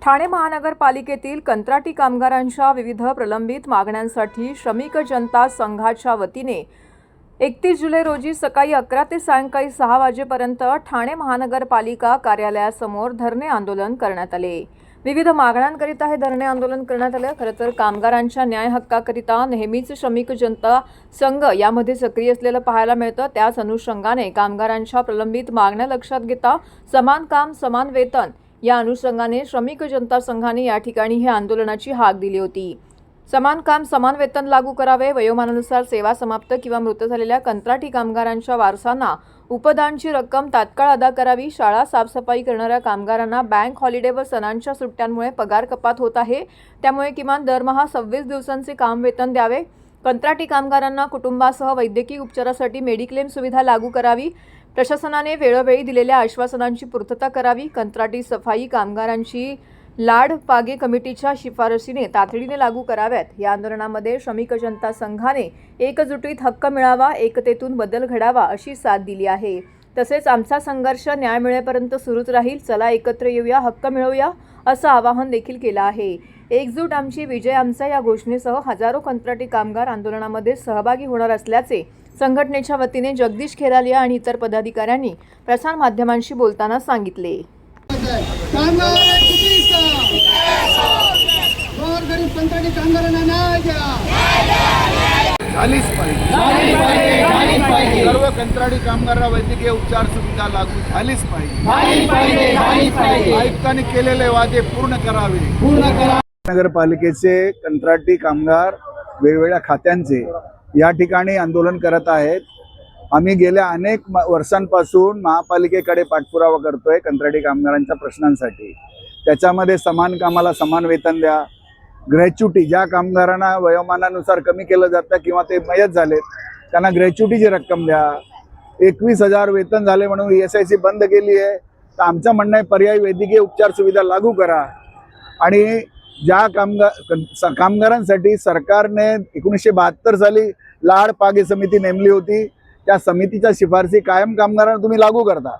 ठाणे महानगरपालिकेतील कंत्राटी कामगारांच्या विविध प्रलंबित मागण्यांसाठी श्रमिक जनता संघाच्या वतीने 31 जुलै रोजी सकाळी 11 ते सायंकाळी 6 वाजेपर्यंत ठाणे महानगरपालिका कार्यालयासमोर धरणे आंदोलन करण्यात आले। विविध मागण्यांकरिता हे धरणे आंदोलन करण्यात आले। खरं तर कामगारांच्या न्याय हक्काकरिता नेहमीच श्रमिक जनता संघ यामध्ये सक्रिय असलेलं पाहायला मिळतं। त्याच अनुषंगाने कामगारांच्या प्रलंबित मागण्या लक्षात घेता समान काम समान वेतन या अनुषंगाने श्रमिक जनता संघाने या ठिकाणी हे आंदोलनाची हाक दिली होती। समान काम समान वेतन लागू करावे, वयोमानानुसार सेवा समाप्त किंवा मृत झालेल्या कंत्राटी कामगारांच्या वारसांना उपदानची रक्कम तात्काळ अदा करावी, शाळा साफसफाई करणाऱ्या कामगारांना बँक हॉलिडे व सणांच्या सुट्ट्यांमुळे पगार कपात होत आहे, त्यामुळे किमान दरमहा 26 दिवसांचे काम वेतन द्यावे, कंत्राटी कामगारांना कुटुंबासह वैद्यकीय उपचारासाठी मेडिक्लेम सुविधा लागू करावी, प्रशासनाने वेळोवेळी दिलेल्या आश्वासनांची पूर्तता करावी, कंत्राटी सफाई कामगारांची लाड पागे कमिटीच्या शिफारशीने तातडीने लागू कराव्यात। या आंदोलनामध्ये श्रमिक जनता संघाने एकजुटीत हक्क मिळावा, एकतेतून बदल घडावा अशी साथ दिली आहे। तसेच आमचा संघर्ष न्याय मिळेपर्यंत सुरूच राहील, चला एकत्र येऊया, हक्क मिळवूया असं आवाहन देखील केलं आहे। एकजूट आमची विजय आमचा या घोषणेसह हजारो कंत्राटी कामगार आंदोलनामध्ये सहभागी होणार असल्याचे संघटनेच्या वतीने जगदीश खेरालिया आणि इतर पदाधिकाऱ्यांनी प्रसारमाध्यमांशी बोलताना सांगितले। सर्व कंत्राटी कामगारांना वैद्यकीय उपचार सुविधा लागू झालीच पाहिजे। आयुक्तांनी केलेले वादे पूर्ण करावे। नगरपालिकेचे कंत्राटी कामगार वेगवेगळ्या खात्यांचे या ठिकाणी आंदोलन करत आहेत। आम्ही गेल्या अनेक वर्षांपासून महापालिकेकडे पाठपुरावा करतोय कंत्राटी कामगारांच्या प्रश्नांसाठी। त्याच्यामध्ये समान कामाला समान वेतन द्या, ग्रॅच्युटी ज्या कामगारांना वयोमानानुसार कमी केलं जातं किंवा ते मयत झालेत त्यांना ग्रॅच्युटीची रक्कम द्या। 21,000 वेतन झाले म्हणून ESIC बंद केली आहे, तर आमचं म्हणणं आहे पर्यायी वैद्यकीय उपचार सुविधा लागू करा। आणि ज्या कामगारांसाठी सरकारने 1972 साली लाड पागे समिती नेमली होती, त्या समितीच्या शिफारसी कायम कामगारांना तुम्ही लागू करता,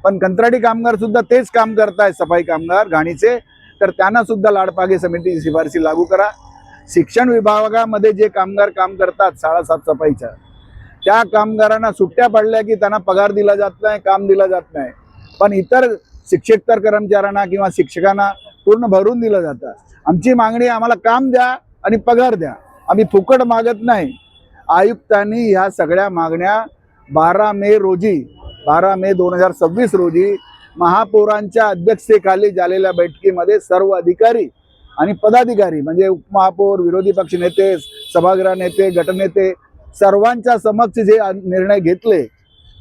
पण कंत्राटी कामगार सुद्धा तेच काम करतायत, सफाई कामगार घाणीचे, तर त्यांना सुद्धा लाडपागे समितीची शिफारसी लागू करा। शिक्षण विभागामध्ये जे कामगार काम करतात शाळा साफसफाईच्या, त्या कामगारांना सुट्ट्या पडल्या की त्यांना पगार दिला जात नाही, काम दिलं जात नाही, पण इतर शिक्षकेतर कर्मचाऱ्यांना किंवा शिक्षकांना पूर्ण भरून दिलं जातं। आमची मागणी आम्हाला काम द्या आणि पगार द्या, आम्ही फुकट मागत नाही। आयुक्तांनी ह्या सगळ्या मागण्या 12 मे 2026 रोजी महापौरांच्या अध्यक्षतेखाली झालेल्या बैठकीमध्ये सर्व अधिकारी आणि पदाधिकारी म्हणजे उपमहापौर, विरोधी पक्ष नेते, सभागृह नेते, गटनेते सर्वांच्या समक्ष जे निर्णय घेतले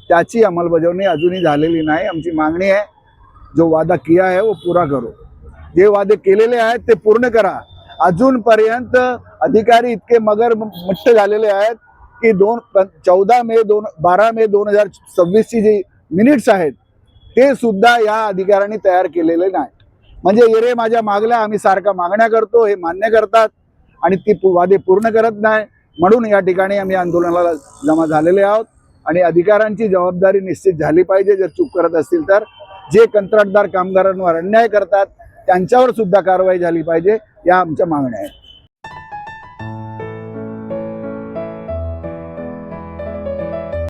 त्याची अंमलबजावणी अजूनही झालेली नाही। आमची मागणी आहे जो वादा किया है वो पूरा करो, जे वादे केलेले आहेत ते पूर्ण करा। अजूनपर्यंत अधिकारी इतके मगरमच्छ झालेले आहेत की 12 मे 2026 ची जी मिनिट्स आहेत ते सुद्धा या अधिकाऱ्यांनी तयार केलेले नाही। म्हणजे येरे माझ्या मागल्या, आम्ही सारखा मागण्या करतो हे मान्य करतात आणि ती वादे पूर्ण करत नाही। म्हणून या ठिकाणी आम्ही आंदोलनाला जमा झालेले आहोत आणि अधिकाऱ्यांची जबाबदारी निश्चित झाली पाहिजे। जर चूक करत असतील तर जे कंत्राटदार कामगारांवर अन्याय करतात त्यांच्यावर सुद्धा कारवाई झाली पाहिजे, या आमच्या मागण्या आहेत।